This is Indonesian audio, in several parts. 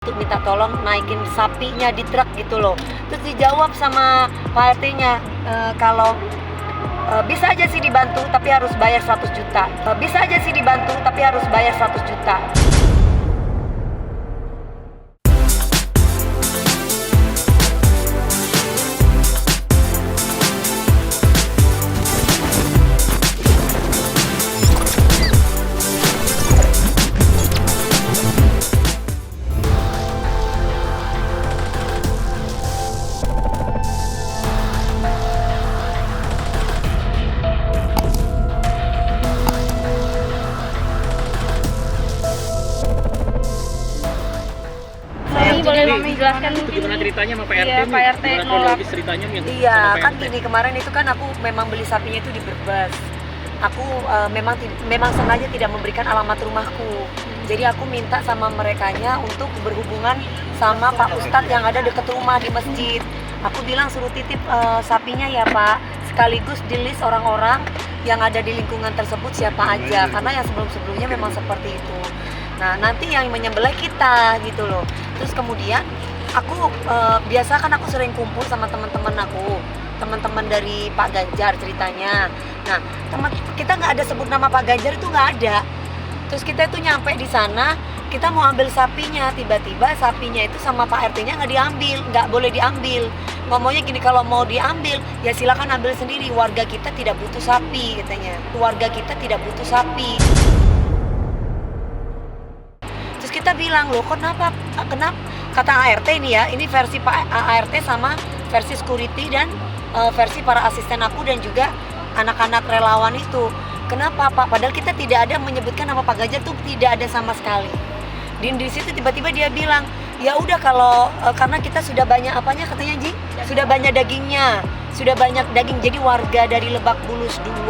untuk minta tolong naikin sapinya di truk gitu loh. Terus dijawab sama Pak RT-nya, kalau bisa aja sih dibantu tapi harus bayar 100 juta. Bisa aja sih dibantu tapi harus bayar 100 juta. Boleh menjelaskan itu gimana ceritanya sama Pak RT? Iya, Pak RT gimana kronologis ceritanya yang Iya, sama Pak kan RT? gini, kemarin itu kan aku memang beli sapinya itu di Brebes. Aku memang sengaja tidak memberikan alamat rumahku. Jadi aku minta sama merekanya untuk berhubungan sama Pak Ustadz yang ada dekat rumah di masjid. Aku bilang suruh titip sapinya ya Pak, sekaligus di list orang-orang yang ada di lingkungan tersebut siapa aja, karena yang sebelum-sebelumnya memang seperti itu. Nah, nanti yang menyembelih kita gitu loh. Terus kemudian aku biasa kan aku sering kumpul sama teman-teman aku, teman-teman dari Pak Ganjar ceritanya. Nah, kita nggak ada sebut nama Pak Ganjar, itu nggak ada. Terus kita itu nyampe di sana, kita mau ambil sapinya, tiba-tiba sapinya itu sama Pak RT-nya nggak diambil, nggak boleh diambil. Ngomongnya gini, kalau mau diambil ya silakan ambil sendiri, warga kita tidak butuh sapi katanya. Warga kita tidak butuh sapi. Terus kita bilang, loh kenapa kata ART ini ya, ini versi Pak ART sama versi security dan versi para asisten aku dan juga anak-anak relawan itu. Kenapa Pak? Padahal kita tidak ada menyebutkan nama Pak Ganjar tuh, tidak ada sama sekali. Di situ tiba-tiba dia bilang, ya udah kalau karena kita sudah banyak apanya katanya Ji, sudah banyak dagingnya, sudah banyak daging. Jadi warga dari Lebak Bulus 2,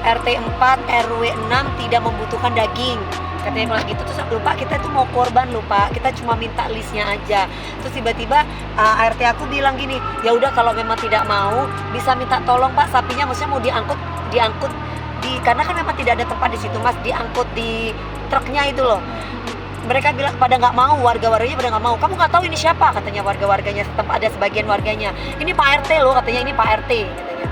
RT 4, RW 6 tidak membutuhkan daging. Katanya bilang gitu. Terus lupa kita tuh mau korban, lupa kita cuma minta listnya aja. Terus tiba-tiba RT aku bilang gini, ya udah kalau memang tidak mau bisa minta tolong Pak, sapinya maksudnya mau diangkut karena kan memang tidak ada tempat di situ Mas, diangkut di truknya itu loh. Mereka bilang pada nggak mau, warga-warganya pada nggak mau. Kamu nggak tahu ini siapa katanya, warga-warganya, ada sebagian warganya. Ini Pak RT loh katanya, ini Pak RT katanya.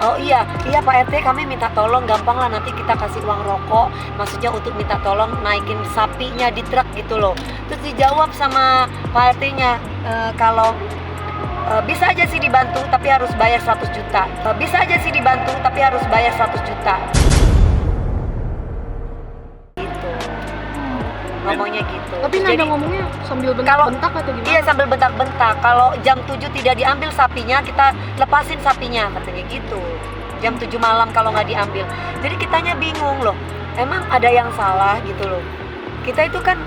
Oh iya Pak RT, kami minta tolong, gampang lah nanti kita kasih uang rokok, maksudnya untuk minta tolong naikin sapinya di truk gitu loh. Terus dijawab sama Pak RT-nya, kalau bisa aja sih dibantu tapi harus bayar 100 juta. Bisa aja sih dibantu tapi harus bayar 100 juta. Gitu. Ngomongnya gitu. Tapi nada ngomongnya sambil bentak-bentak atau gimana? Iya, sambil bentak-bentak. Kalau jam 7 tidak diambil sapinya, kita lepasin sapinya katanya gitu. Jam 7 malam kalau nggak diambil. Jadi kitanya bingung loh. Emang ada yang salah gitu loh. Kita itu kan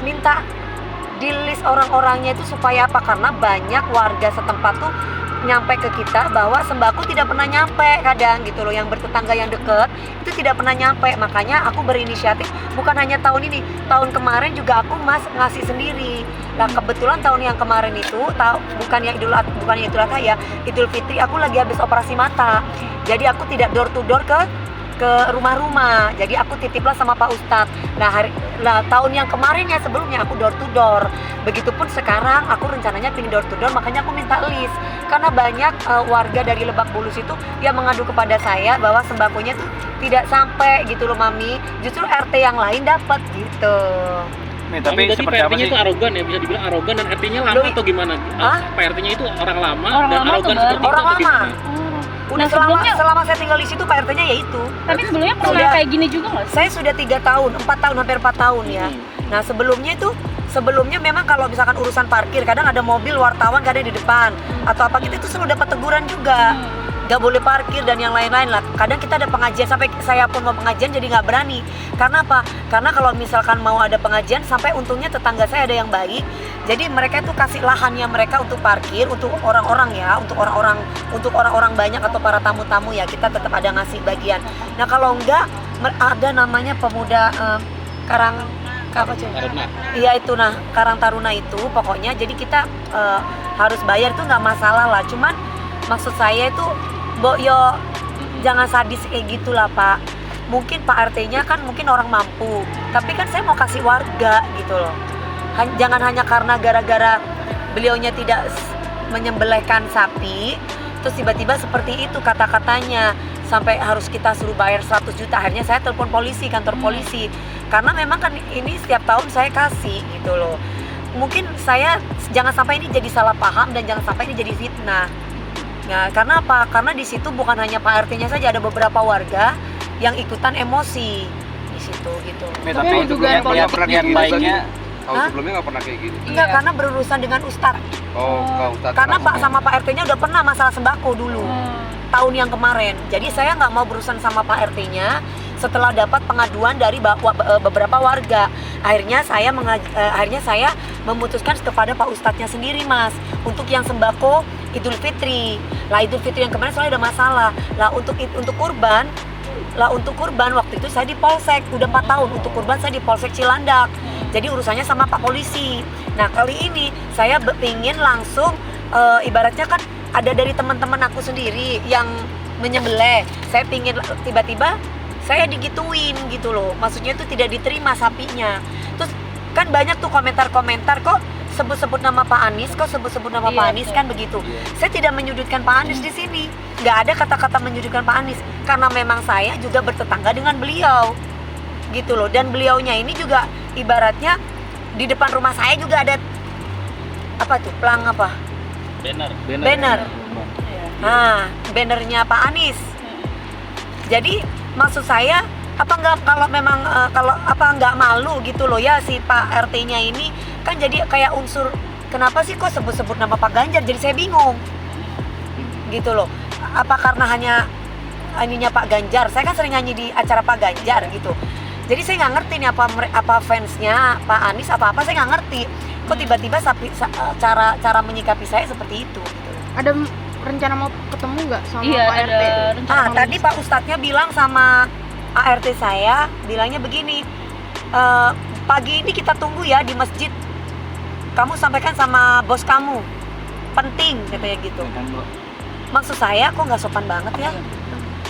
minta di list orang-orangnya itu supaya apa? Karena banyak warga setempat tuh nyampe ke kita bahwa sembako tidak pernah nyampe kadang gitu loh, yang bertetangga yang deket itu tidak pernah nyampe. Makanya aku berinisiatif, bukan hanya tahun ini, tahun kemarin juga aku ngasih sendiri. Nah kebetulan tahun yang kemarin itu bukannya Idul Adha ya, Idul Fitri aku lagi habis operasi mata. Jadi aku tidak door to door ke rumah-rumah, jadi aku titiplah sama Pak Ustadz. Nah tahun yang kemarinnya sebelumnya aku door to door. Begitupun sekarang aku rencananya pengen door to door, makanya aku minta list. Karena banyak warga dari Lebak Bulus itu yang mengadu kepada saya bahwa sembakonya tuh tidak sampai gitu loh Mami. Justru RT yang lain dapat gitu. Nih, tapi seperti apa sih? Itu arogan ya, bisa dibilang arogan, dan RT-nya lama atau gimana? Pak RT-nya itu orang lama dan arogan seperti itu. Orang lama. Udah Nah, selama saya tinggal di situ Pak RT-nya ya itu. Tapi sebelumnya pernah kayak gini juga nggak sih? Saya sudah 3 tahun, 4 tahun, hampir 4 tahun ya. Nah sebelumnya memang kalau misalkan urusan parkir, kadang ada mobil wartawan kadang di depan atau apa, kita itu selalu dapat teguran juga. Gak boleh parkir dan yang lain-lain lah. Kadang kita ada pengajian, sampai saya pun mau pengajian jadi nggak berani. Karena apa? Karena kalau misalkan mau ada pengajian, sampai untungnya tetangga saya ada yang baik. Jadi mereka itu kasih lahannya mereka untuk parkir, untuk orang-orang ya, untuk orang-orang banyak atau para tamu-tamu ya, kita tetap ada ngasih bagian. Nah kalau enggak, ada namanya pemuda Karang Taruna. Iya itu, nah Karang Taruna itu pokoknya. Jadi kita harus bayar itu nggak masalah lah. Cuman maksud saya itu, yo jangan sadis kayak gitulah Pak. Mungkin Pak RT-nya kan mungkin orang mampu, tapi kan saya mau kasih warga gitu loh. Jangan hanya karena gara-gara beliaunya tidak menyembelihkan sapi, terus tiba-tiba seperti itu kata-katanya, sampai harus kita suruh bayar 100 juta. Akhirnya saya telepon polisi, kantor polisi, karena memang kan ini setiap tahun saya kasih gitu loh. Mungkin saya jangan sampai ini jadi salah paham dan jangan sampai ini jadi fitnah. Nah, karena apa? Karena di situ bukan hanya Pak RT-nya saja, ada beberapa warga yang ikutan emosi di situ gitu. Tapi dugaan politik yang baiknya Tahun sebelumnya nggak pernah kayak gini. Enggak, karena berurusan dengan Ustadz. Oh, Kak Ustadz. Karena Pak sama Pak RT-nya udah pernah masalah sembako dulu. Tahun yang kemarin. Jadi saya nggak mau berurusan sama Pak RT-nya setelah dapat pengaduan dari beberapa warga. Akhirnya saya memutuskan kepada Pak Ustadznya sendiri, Mas, untuk yang sembako Idul Fitri. Lah Idul Fitri yang kemarin soalnya ada masalah. Lah untuk kurban waktu itu saya di Polsek, udah 4 tahun. Untuk kurban saya di Polsek Cilandak. Jadi urusannya sama Pak Polisi. Nah kali ini saya ingin langsung ibaratnya kan ada dari teman-teman aku sendiri yang menyembelih. Saya pingin tiba-tiba saya digituin gitu loh. Maksudnya itu tidak diterima sapinya. Terus kan banyak tuh komentar-komentar, kok sebut-sebut nama Pak Anies, kok sebut-sebut nama Pak Anies kan begitu. Saya tidak menyudutkan Pak Anies di sini. Nggak ada kata-kata menyudutkan Pak Anies, karena memang saya juga bertetangga dengan beliau gitu loh. Dan beliaunya ini juga ibaratnya di depan rumah saya juga ada apa tuh, pelang apa? Banner. Nah, bannernya Pak Anies. Jadi maksud saya apa enggak, kalau memang enggak malu gitu loh ya si Pak RT-nya ini kan, jadi kayak unsur kenapa sih kok sebut-sebut nama Pak Ganjar, jadi saya bingung gitu loh. Apa karena hanya ininya Pak Ganjar? Saya kan sering nyanyi di acara Pak Ganjar gitu. Jadi saya nggak ngerti nih apa fansnya Pak Anies apa saya nggak ngerti. Kok tiba-tiba cara menyikapi saya seperti itu. Gitu. Ada rencana mau ketemu nggak sama Pak RT? Tadi Pak Ustadznya bilang sama ART saya, bilangnya begini, pagi ini kita tunggu ya di masjid. Kamu sampaikan sama bos kamu, penting katanya gitu. Maksud saya kok nggak sopan banget ya.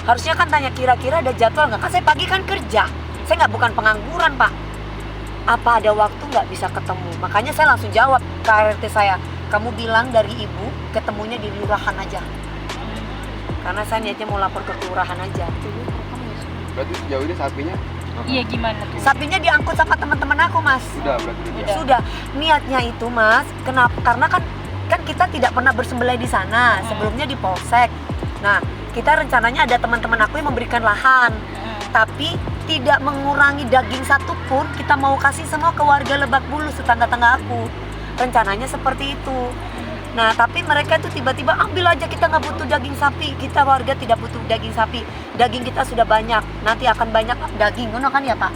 Harusnya kan tanya kira-kira ada jadwal nggak? Kan saya pagi kan kerja. Saya bukan pengangguran, Pak. Apa ada waktu nggak bisa ketemu? Makanya saya langsung jawab ke RT saya, kamu bilang dari ibu ketemunya di lurahan aja. Karena saya niatnya mau lapor ke kelurahan aja. Berarti sejauh ini sapinya? Iya, gimana tuh? Sapinya diangkut sama teman-teman aku, Mas. Sudah, berarti Sudah. Niatnya itu, Mas, kenapa? Karena kan kita tidak pernah bersembelih di sana. Sebelumnya di Polsek. Nah, kita rencananya ada teman-teman aku yang memberikan lahan. Tapi tidak mengurangi daging satupun, kita mau kasih semua ke warga Lebak Bulus, tetangga-tangga aku. Rencananya seperti itu. Nah, tapi mereka itu tiba-tiba ambil aja, kita nggak butuh daging sapi, kita warga tidak butuh daging sapi, daging kita sudah banyak, nanti akan banyak daging, ngono kan ya Pak?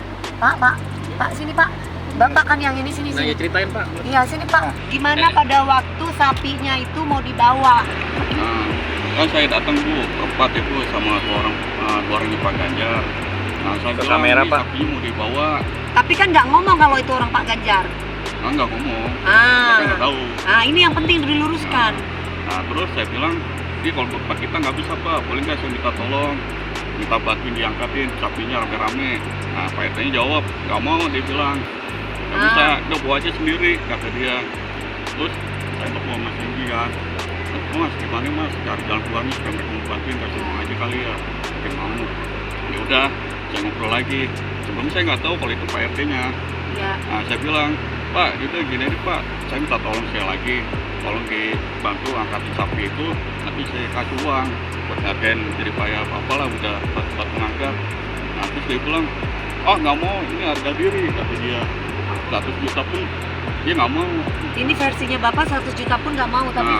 Pak sini Pak, Bapak kan yang ini sini. Nah ya ceritain Pak. Iya sini Pak, gimana pada waktu sapinya itu mau dibawa? Kan saya datang Bu, tepat itu sama dua orang di Pak Ganjar. Nah saya bilang kamera, ini Pak. sapinya mau dibawa. Tapi kan nggak ngomong kalau itu orang Pak Ganjar. Nah nggak ngomong, saya nggak tahu. Nah ini yang penting diluruskan. Nah terus saya bilang, ini kalau Pak kita nggak bisa Pak, boleh nggak saya minta tolong, minta bantuin diangkatin sapinya rame-rame. Nah Pak RT-nya jawab, nggak mau, dia bilang nggak bisa, udah bawa aja sendiri kata dia. Terus saya telepon Mas Enggi kan, Mas gimana Mas, cari jalan keluarnya supaya mereka mau bantuin, kasih uang aja kali ya, mungkin mau. Ya udah, saya ngobrol lagi. Sebelumnya saya nggak tahu kalau itu Pak RT-nya. Ya. Nah saya bilang, Pak, gitu gini nih Pak, saya minta tolong saya lagi, tolong dibantu angkatin sapi itu, nanti saya kasih uang buat hargain jadi payah apa lah, udah buat mengangkat. Nah terus dia bilang, nggak mau, ini harga diri kata dia, 100 juta pun dia nggak mau. Ini versinya Bapak 100 juta pun nggak mau, tapi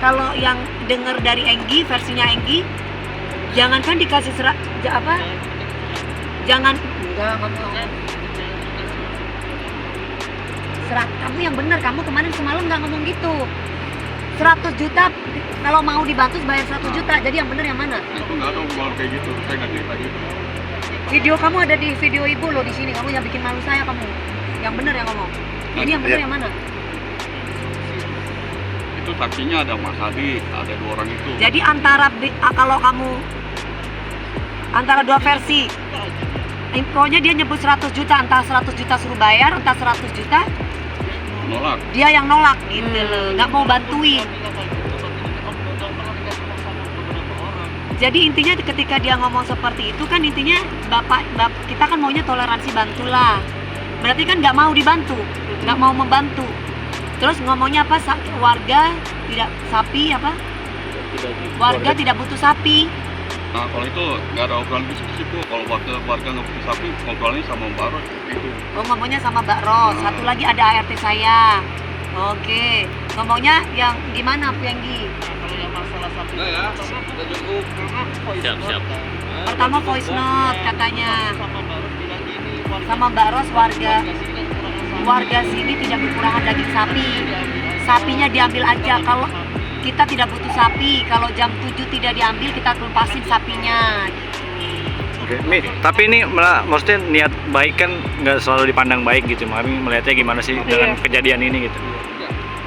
kalau yang dengar dari Enggi, versinya Enggi, jangankan dikasih jangan enggak ngomong. Kamu yang benar, kamu kemarin semalam nggak ngomong gitu. 100 juta kalau mau dibantu bayar 100 juta. Jadi yang benar yang mana? Itu nggak tahu kalau kayak gitu, saya nggak cerita gitu. Video kamu ada di video ibu loh di sini. Kamu yang bikin malu saya kamu. Yang benar yang ngomong. Ini yang benar yang mana? Itu saksinya ada Mas Hadi, ada 2 orang itu. Jadi kalau kamu antara 2 versi, infonya dia nyebut 100 juta, entah 100 juta suruh bayar, entah 100 juta nolak. Dia yang nolak gitu loh, nggak mau bantuin. Jadi intinya ketika dia ngomong seperti itu kan intinya bapak kita kan maunya toleransi, bantulah. Berarti kan nggak mau dibantu, nggak mau membantu. Terus ngomongnya apa? Warga tidak sapi apa? Warga tidak butuh sapi. Nah kalau itu nggak ada obrolan diskusi Bu. Kalau warga nggak butuh sapi, ngobrolnya sama Mbak Ros gitu. Oh ngomongnya sama Mbak Ros. Satu lagi ada ART saya. Oke. Ngomongnya yang gimana Penggi? Nah ya, udah cukup. Siap. Pertama voice note katanya sama Mbak Ros, warga sini tidak kekurangan daging sapi. Sapinya diambil aja, kalau kita tidak butuh sapi. Kalau jam 7 tidak diambil, kita lepasin sapinya. Oke, tapi ini maksudnya niat baik kan nggak selalu dipandang baik gitu. Kami melihatnya gimana sih dengan kejadian ini gitu?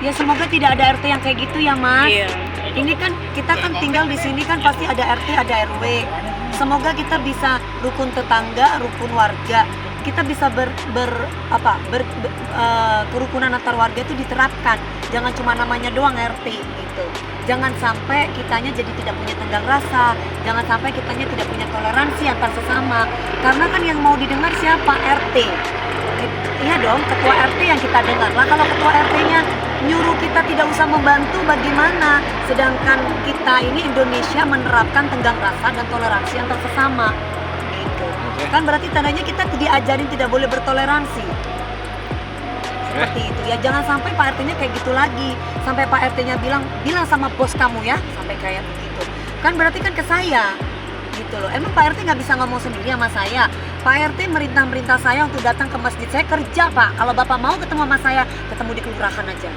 Ya semoga tidak ada RT yang kayak gitu ya Mas. Iya. Ini kan kita kan tinggal di sini kan pasti ada RT, ada RW. Semoga kita bisa rukun tetangga, rukun warga. Kita bisa kerukunan antar warga itu diterapkan. Jangan cuma namanya doang RT gitu. Jangan sampai kitanya jadi tidak punya tenggang rasa. Jangan sampai kitanya tidak punya toleransi antar sesama. Karena kan yang mau didengar siapa? RT. Iya dong, ketua RT yang kita dengar. Lah kalau ketua RT-nya nyuruh kita tidak usah membantu bagaimana? Sedangkan kita ini Indonesia menerapkan tenggang rasa dan toleransi antar sesama. Gitu. Kan berarti tandanya kita diajarin tidak boleh bertoleransi. Seperti itu. Ya jangan sampai Pak RT-nya kayak gitu lagi. Sampai Pak RT-nya bilang sama bos kamu ya, sampai kayak begitu. Kan berarti kan ke saya. Gitu loh. Emang Pak RT nggak bisa ngomong sendiri sama saya? Pak RT merintah saya untuk datang ke masjid. Saya kerja Pak. Kalau Bapak mau ketemu sama saya, ketemu di kelurahan aja.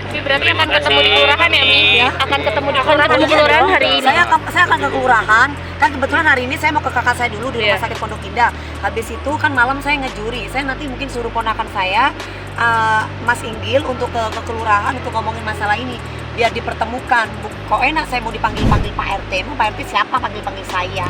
Tapi berarti akan ketemu di kelurahan ya Mi? Ya. Akan ketemu di kelurahan hari ini. Saya akan ke kelurahan. Kan kebetulan hari ini saya mau ke kakak saya dulu di rumah sakit Pondok Indah. Habis itu kan malam saya ngejuri. Saya nanti mungkin suruh ponakan saya, Mas Inggil, untuk ke kelurahan untuk ngomongin masalah ini. Biar dipertemukan. Kok enak saya mau dipanggil-panggil Pak RT? Emang Pak RT siapa panggil-panggil saya?